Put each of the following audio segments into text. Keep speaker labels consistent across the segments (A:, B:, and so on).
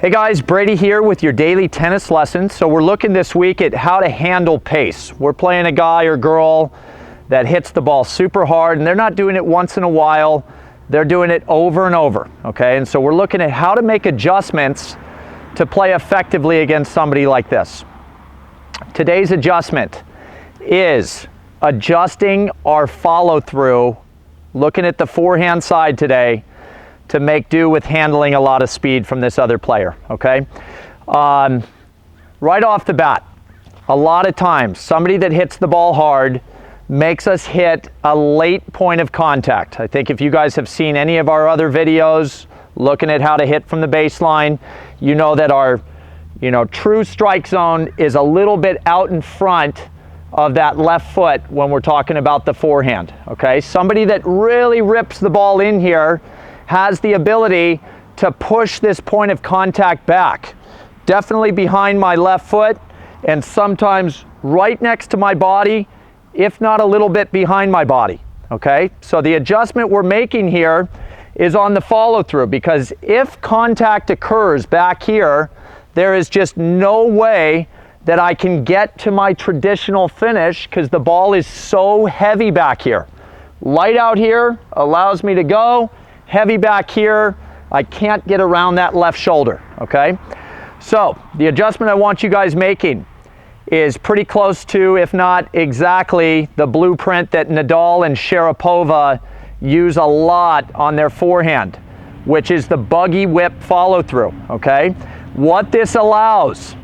A: Hey guys, Brady here with your daily tennis lessons. So we're looking this week at how to handle pace. We're playing a guy or girl that hits the ball super hard, and they're not doing it once in a while. They're doing it over and over, okay? And so we're looking at how to make adjustments to play effectively against somebody like this. Today's adjustment is adjusting our follow-through, looking at the forehand side today, to make do with handling a lot of speed from this other player, okay? Right off the bat, a lot of times, somebody that hits the ball hard makes us hit a late point of contact. I think if you guys have seen any of our other videos looking at how to hit from the baseline, you know that our true strike zone is a little bit out in front of that left foot when we're talking about the forehand, okay? Somebody that really rips the ball in here has the ability to push this point of contact back. Definitely behind my left foot and sometimes right next to my body, if not a little bit behind my body, okay? So the adjustment we're making here is on the follow through, because if contact occurs back here, there is just no way that I can get to my traditional finish because the ball is so heavy back here. Light out here allows me to go. Heavy back here, I can't get around that left shoulder, okay? So the adjustment I want you guys making is pretty close to, if not exactly, the blueprint that Nadal and Sharapova use a lot on their forehand, which is the buggy whip follow through, okay? What this allows,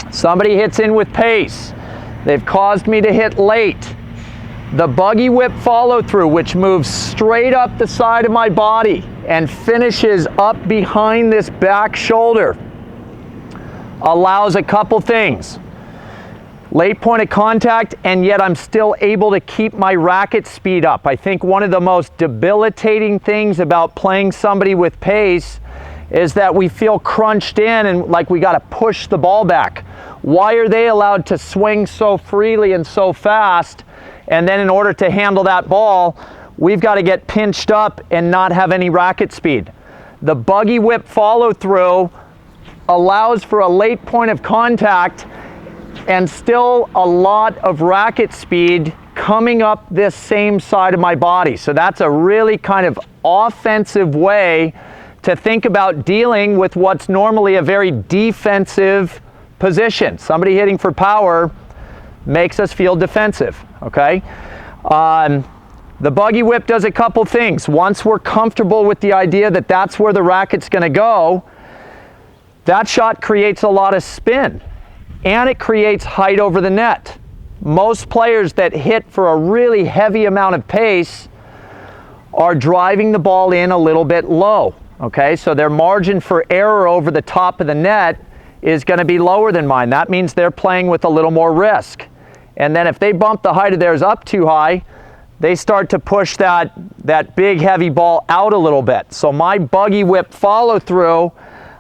A: somebody hits in with pace, they've caused me to hit late. The buggy whip follow through, which moves straight up the side of my body and finishes up behind this back shoulder, allows a couple things. Late point of contact, and yet I'm still able to keep my racket speed up. I think one of the most debilitating things about playing somebody with pace is that we feel crunched in and like we got to push the ball back. Why are they allowed to swing so freely and so fast? And then in order to handle that ball, we've got to get pinched up and not have any racket speed. The buggy whip follow through allows for a late point of contact and still a lot of racket speed coming up this same side of my body. So that's a really kind of offensive way to think about dealing with what's normally a very defensive position. Somebody hitting for power makes us feel defensive, okay? The buggy whip does a couple things. Once we're comfortable with the idea that that's where the racket's gonna go, that shot creates a lot of spin and it creates height over the net. Most players that hit for a really heavy amount of pace are driving the ball in a little bit low, okay? So their margin for error over the top of the net is gonna be lower than mine. That means they're playing with a little more risk. And then if they bump the height of theirs up too high, they start to push that big heavy ball out a little bit. So my buggy whip follow through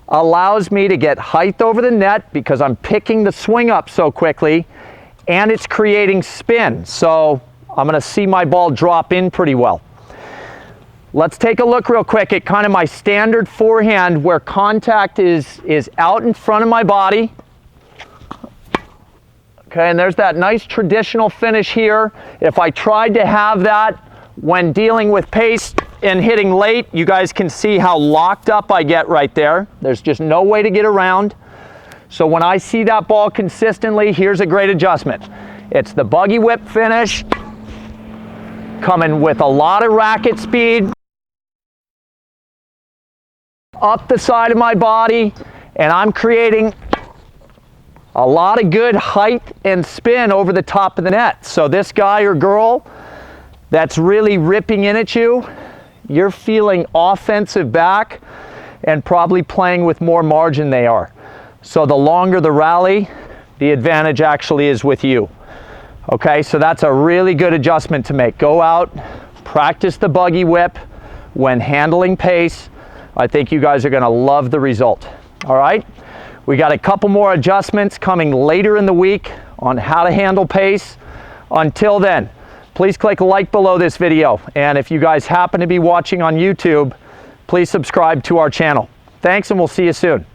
A: allows me to get height over the net because I'm picking the swing up so quickly, and it's creating spin. So I'm gonna see my ball drop in pretty well. Let's take a look real quick at kind of my standard forehand where contact is out in front of my body. Okay, and there's that nice traditional finish here. If I tried to have that when dealing with pace and hitting late, you guys can see how locked up I get right there. There's just no way to get around. So when I see that ball consistently, here's a great adjustment. It's the buggy whip finish, coming with a lot of racket speed, up the side of my body, and I'm creating a lot of good height and spin over the top of the net. So this guy or girl that's really ripping in at you, you're feeling offensive back and probably playing with more margin they are. So the longer the rally, the advantage actually is with you. Okay, so that's a really good adjustment to make. Go out, practice the buggy whip when handling pace. I think you guys are gonna love the result. All right? We got a couple more adjustments coming later in the week on how to handle pace. Until then, please click like below this video. And if you guys happen to be watching on YouTube, please subscribe to our channel. Thanks, and we'll see you soon.